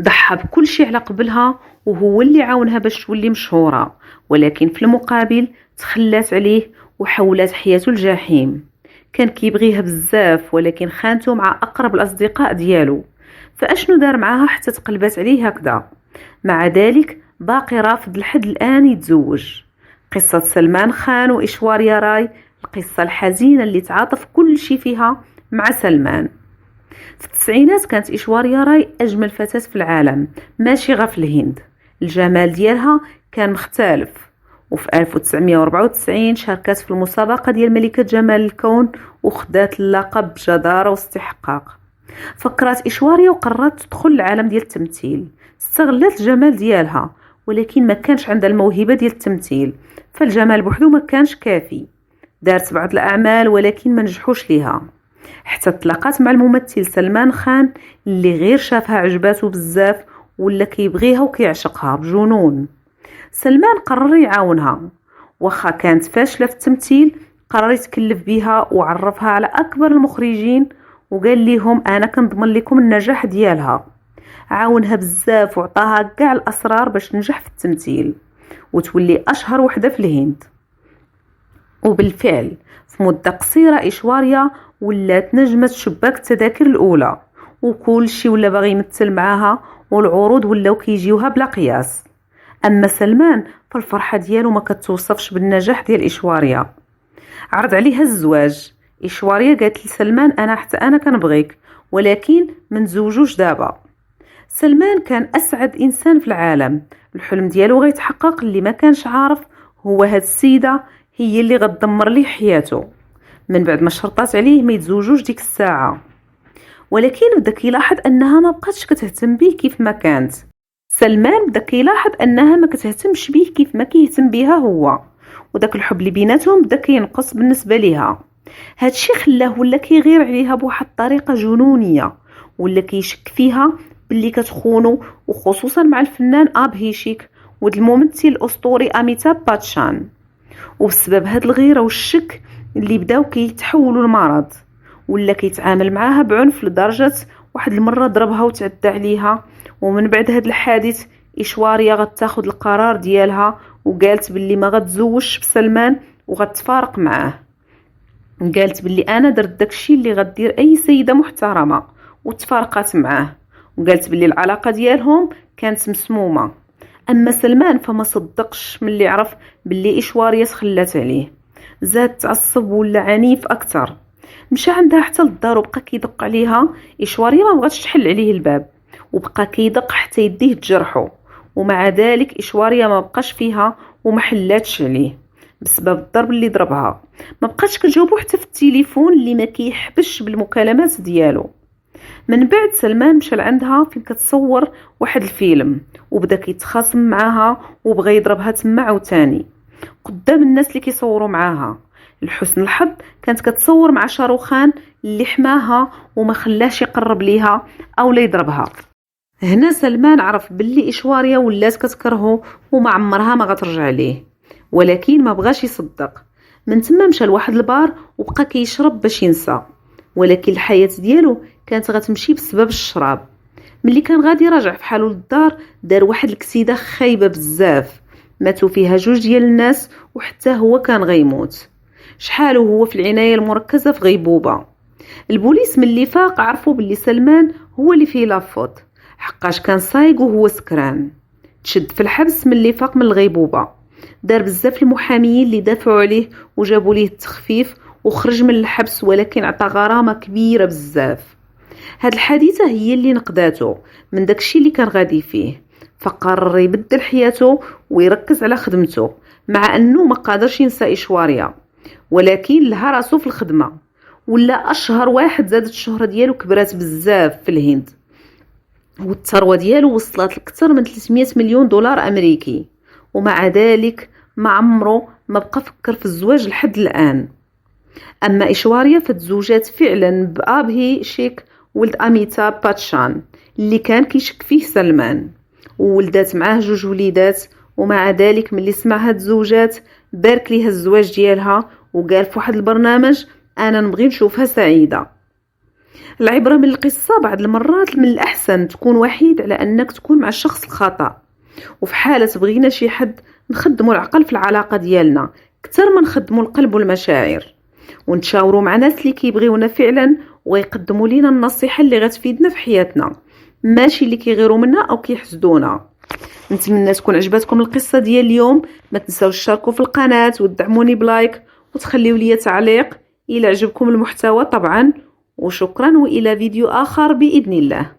ضحى بكل شيء على قبلها وهو اللي عاونها باش تولي مشهورة، ولكن في المقابل تخلات عليه وحولات حياته الجحيم. كان كيبغيها بزاف ولكن خانته مع أقرب الأصدقاء ديالو. فأشنو دار معاها حتى تقلبات عليه هكذا؟ مع ذلك باقي رافض لحد الآن يتزوج. قصة سلمان خان وإشواريا راي، القصة الحزينة اللي تعاطف كل شي فيها مع سلمان. في التسعينات كانت إشواريا راي أجمل فتاة في العالم، ماشي غير في الهند. الجمال ديالها كان مختلف. وفي 1994 شاركت في المسابقة ديال ملكة جمال الكون وخدات اللقب بجدارة واستحقاق. فكرت إشواريا وقررت تدخل العالم ديال التمثيل. استغلت الجمال ديالها ولكن ما كانش عندها الموهبة ديال التمثيل، فالجمال بوحدو ما كانش كافي. دارت بعض الأعمال ولكن ما نجحوش ليها، حتى تلاقات مع الممثل سلمان خان اللي غير شافها عجباته بزاف ولا كيبغيها وكيعشقها بجنون. سلمان قرر يعاونها، واخا كانت فاشلة في التمثيل قرر يتكلف بيها وعرفها على أكبر المخرجين وقال لهم أنا كنضمن لكم النجاح ديالها. عاونها بزاف وعطاها كاع الأسرار باش تنجح في التمثيل وتولي أشهر وحدة في الهند. وبالفعل في مدة قصيرة إشواريا ولات نجمة شباك التذاكر الأولى، وكل شي ولا باغي يمثل معاها والعروض ولاو كيجيوها بلا قياس. أما سلمان فالفرحة ديالو ما كتوصفش بالنجاح ديال إشواريا. عرض عليها الزواج. إشواريا قالت لسلمان أنا حتى أنا كنبغيك ولكن من زوجوش دابا. سلمان كان أسعد إنسان في العالم، الحلم ديالو غيتحقق. اللي ما كانش عارف هو هاد السيدة هي اللي غتدمر ليه حياته من بعد ما شرطات عليه ما يتزوجوش ديك الساعة. ولكن بدا كيلاحظ أنها ما بقاتش كتهتم به كيف ما كانت. سلمان بدا كيلاحظ أنها ما كتهتمش به كيف ما كيهتم بها هو، وداك الحب اللي بيناتهم بدا كينقص بالنسبة ليها. هادشي خلاه ولا كيغير عليها بواحد الطريقة جنونية، ولا كيشك فيها باللي كتخونو، وخصوصا مع الفنان أبهيشيك والممثل الأسطوري أميتاب باتشان. وبسبب هاد الغيرة والشك اللي بداو كيتحولوا لمرض، ولا كيتعامل معاها بعنف لدرجة واحد المرة ضربها وتعدى عليها. ومن بعد هاد الحادث إشواريا غتاخد القرار ديالها وقالت باللي ما غتزوجش بسلمان وغتفارق معاه. قالت باللي انا درت داكشي اللي غدير اي سيدة محترمة وتفارقات معاه، وقالت باللي العلاقة ديالهم كانت مسمومة. اما سلمان فما صدقش ملي عرف باللي إشواريا تخلات عليه، زاد تعصب ولا عنيف اكثر. مشى عندها حتى للدار وبقى كيدق عليها. إشواريا ما بغاتش تحل عليه الباب وبقى كيدق حتى يديه تجرحو، ومع ذلك إشواريا ما بقاش فيها وما حلاتش عليه بسبب الضرب اللي ضربها. ما بقاش كتجاوبو حتى في التليفون اللي ما كيحبش بالمكالمات ديالو. من بعد سلمان مشى لعندها فين كتصور واحد الفيلم وبدا كيتخاصم معاها وبغى يضربها تما عاوتاني قدام الناس اللي كيصوروا معاها. لحسن الحظ كانت كتصور مع شاروخان اللي حماها وما خلاش يقرب ليها او لا يضربها. هنا سلمان عرف باللي إشواريا ولات كتكرهه وما عمرها ما غترجع ليه، ولكن ما بغاش يصدق. من تما مشى لواحد البار وبقى كيشرب باش ينسى، ولكن الحياة ديالو كانت غتمشي بسبب الشراب. ملي كان غادي راجع في حالو للدار دار واحد الكسيدة خايبة بزاف، ماتوا فيها جوج ديال الناس وحتى هو كان غيموت. شحال وهو في العناية المركزة في غيبوبة. البوليس ملي فاق عرفوا باللي سلمان هو اللي فيه لافوت، حقاش كان صايق وهو سكران. تشد في الحبس ملي فاق من الغيبوبة. دار بزاف المحاميين اللي دافعوا عليه وجابوا ليه التخفيف وخرج من الحبس، ولكن عطى غرامة كبيرة بزاف. هاد الحادثة هي اللي نقداته من داكشي اللي كان غادي فيه، فقرر يبدل حياته ويركز على خدمته، مع انه ما قادرش ينسى إشواريا، ولكن لها راسو في الخدمة. ولا اشهر واحد، زادت الشهرة ديالو كبرات بزاف في الهند، والثروة ديالو وصلت لأكثر من 300 مليون دولار أمريكي. ومع ذلك ما عمره ما بقى فكر في الزواج لحد الآن. أما إشواريا فتزوجات فعلا بأبهي شيك ولد أميتاب باتشان اللي كان كيشك فيه سلمان، وولدات معاه جوج وليدات. ومع ذلك ملي سمع هاد الزوجات بارك ليها الزواج ديالها وقال في واحد البرنامج أنا نبغي نشوفها سعيدة. العبرة من القصة بعض المرات من الأحسن تكون وحيد على أنك تكون مع الشخص الخطأ، وفي حالة بغينا شي حد نخدموا العقل في العلاقة ديالنا كتر ما نخدموا القلب والمشاعر، ونتشاوروا مع ناس اللي كيبغيونا فعلا ويقدموا لينا النصيحة اللي غتفيدنا في حياتنا، ماشي اللي كيغيروا منا أو كيحسدونا. نتمنى تكون عجبتكم القصة ديال اليوم. ما تنساوش تشاركوا في القناة وتدعموني بلايك وتخليوا لي تعليق إلى عجبكم المحتوى طبعا، وشكرا وإلى فيديو آخر بإذن الله.